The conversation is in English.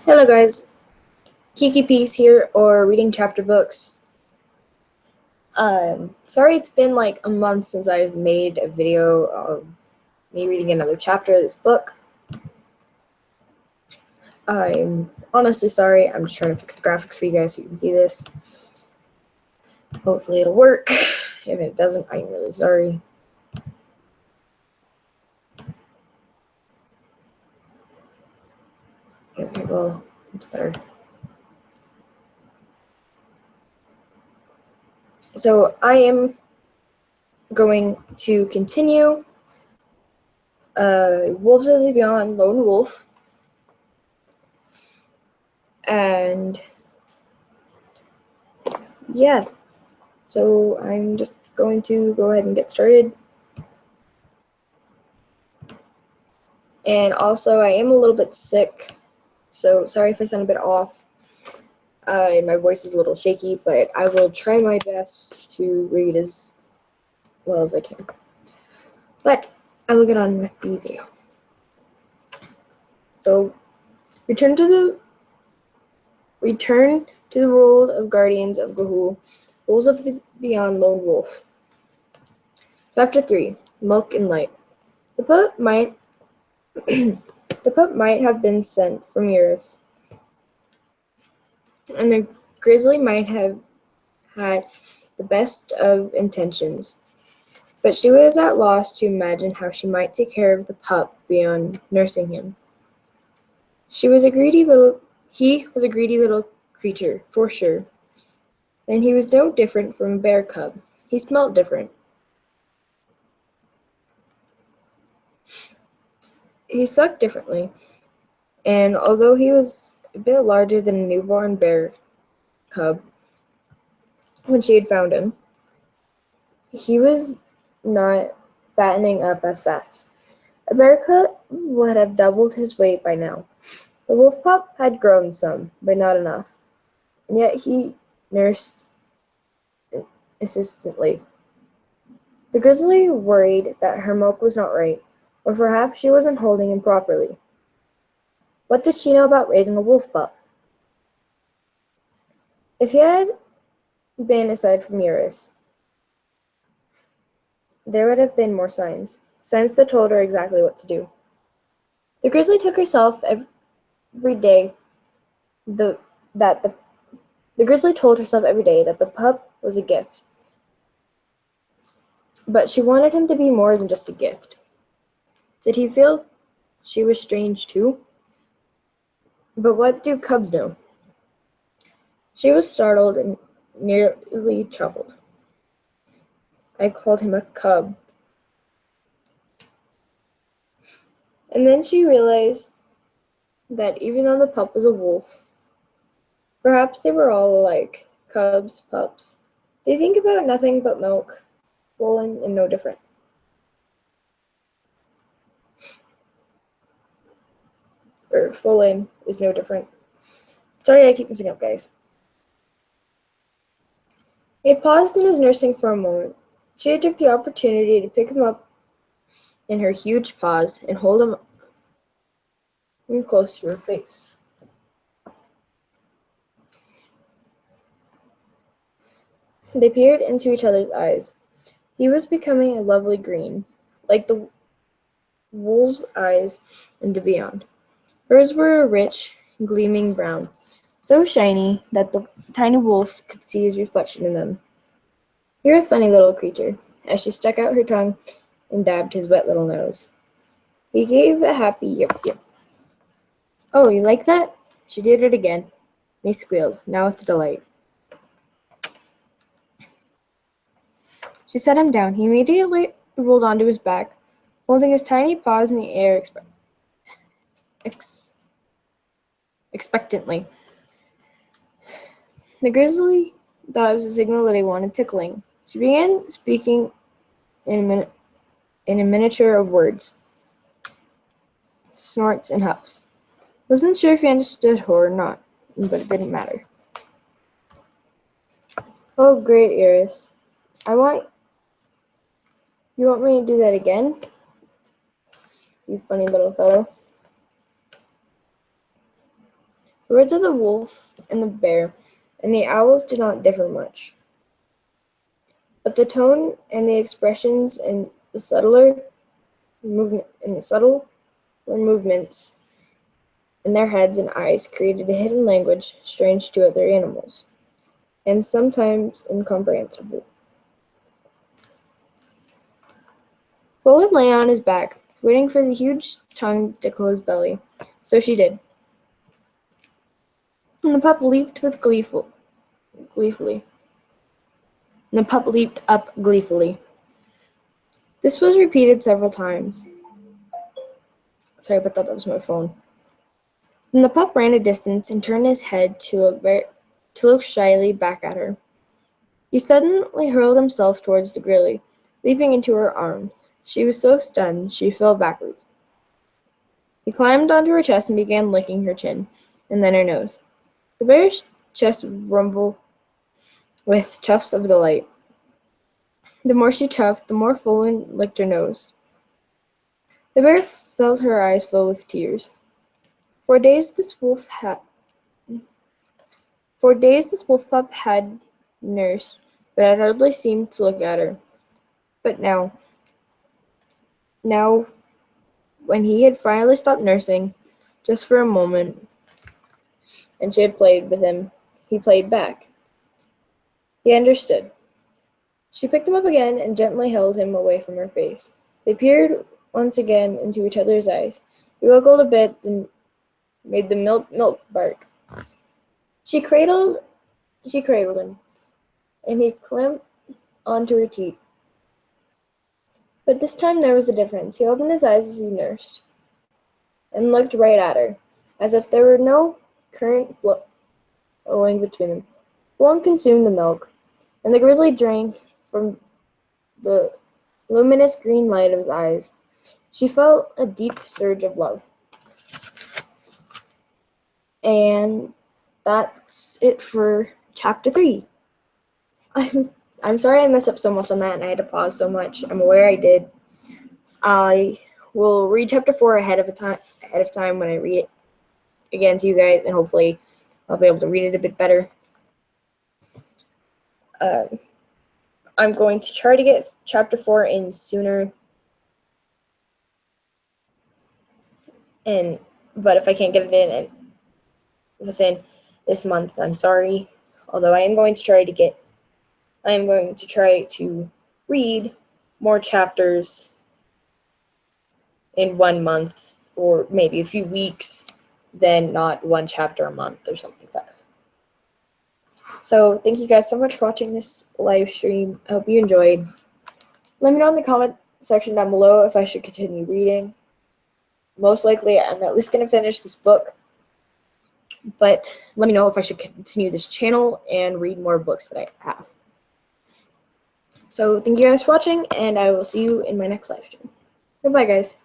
Hello guys, Kiki Peace here, or reading chapter books. Sorry it's been like a month since I've made a video of me reading another chapter of this book. I'm honestly sorry, I'm just trying to fix the graphics for you guys so you can see this. Hopefully it'll work. If it doesn't, I'm really sorry. Okay, well, it's better. So I am going to continue Wolves of the Beyond Lone Wolf. And yeah, so I'm just going to go ahead and get started. And also, I am a little bit sick, so sorry if I sound a bit off. My voice is a little shaky, but I will try my best to read as well as I can. But I will get on with the video. So, return to the world of Guardians of Ga'Hoole, Wolves of the Beyond Lone Wolf. Chapter 3, Milk and Light. The pup might have been sent from Eurus, and the grizzly might have had the best of intentions, but she was at loss to imagine how she might take care of the pup beyond nursing him. He was a greedy little creature, for sure, and he was no different from a bear cub. He smelt different. He sucked differently, and although he was a bit larger than a newborn bear cub when she had found him, he was not fattening up as fast. A bear cub would have doubled his weight by now. The wolf pup had grown some, but not enough, and yet he nursed insistently. The grizzly worried that her milk was not right, or perhaps she wasn't holding him properly. What did she know about raising a wolf pup? If he had been aside from Eurus, there would have been more signs that told her exactly what to do. The grizzly took herself every day that the grizzly told herself every day that the pup was a gift, but she wanted him to be more than just a gift. Did he feel she was strange too? But what do cubs know? She was startled and nearly troubled. I called him a cub. And then she realized that even though the pup was a wolf, perhaps they were all alike. Cubs, pups. They think about nothing but milk, swollen and no different. Or swollen is no different. Sorry, I keep messing up, guys. He had paused in his nursing for a moment. She took the opportunity to pick him up in her huge paws and hold him close to her face. They peered into each other's eyes. He was becoming a lovely green, like the wolf's eyes in the beyond. Hers were a rich, gleaming brown, so shiny that the tiny wolf could see his reflection in them. You're a funny little creature, as she stuck out her tongue and dabbed his wet little nose. He gave a happy yip yip. Oh, you like that? She did it again. He squealed, now with delight. She set him down. He immediately rolled onto his back, holding his tiny paws in the air expectantly. The grizzly thought it was a signal that he wanted tickling. She began speaking in a miniature of words, snorts and huffs. Wasn't sure if he understood her or not, but it didn't matter. Oh, great, Iris. You want me to do that again? You funny little fellow. The words of the wolf and the bear and the owls did not differ much, but the tone and the expressions and the subtler movements in their heads and eyes created a hidden language strange to other animals, and sometimes incomprehensible. Roland lay on his back, waiting for the huge tongue to close belly. So she did, and the pup leaped gleefully. And the pup leaped up gleefully. This was repeated several times. Sorry about that, that was my phone. And the pup ran a distance and turned his head to look shyly back at her. He suddenly hurled himself towards the grilly, leaping into her arms. She was so stunned she fell backwards. He climbed onto her chest and began licking her chin, and then her nose. The bear's chest rumbled with chuffs of delight. The more she chuffed, the more Fulton licked her nose. The bear felt her eyes fill with tears. For days this wolf pup had nursed, but had hardly seemed to look at her. But now, when he had finally stopped nursing, just for a moment, and she had played with him, he played back. He understood. She picked him up again and gently held him away from her face. They peered once again into each other's eyes. He wiggled a bit, then made the milk bark. She cradled him, and he clamped onto her teeth. But this time there was a difference. He opened his eyes as he nursed, and looked right at her, as if there were no current flowing between them. One consumed the milk, and the grizzly drank from the luminous green light of his eyes. She felt a deep surge of love. And that's it for chapter 3. I'm sorry I messed up so much on that and I had to pause so much. I'm aware I did. I will read chapter 4 ahead of time when I read it again to you guys, and hopefully I'll be able to read it a bit better. I'm going to try to get chapter 4 in sooner, but if I can't get it in within this month, I'm sorry. Although I am going to try to read more chapters in 1 month or maybe a few weeks than not one chapter a month or something like that. So thank you guys so much for watching this live stream. I hope you enjoyed. Let me know in the comment section down below if I should continue reading. Most likely I'm at least going to finish this book, but let me know if I should continue this channel and read more books that I have. So thank you guys for watching, and I will see you in my next live stream. Goodbye, guys.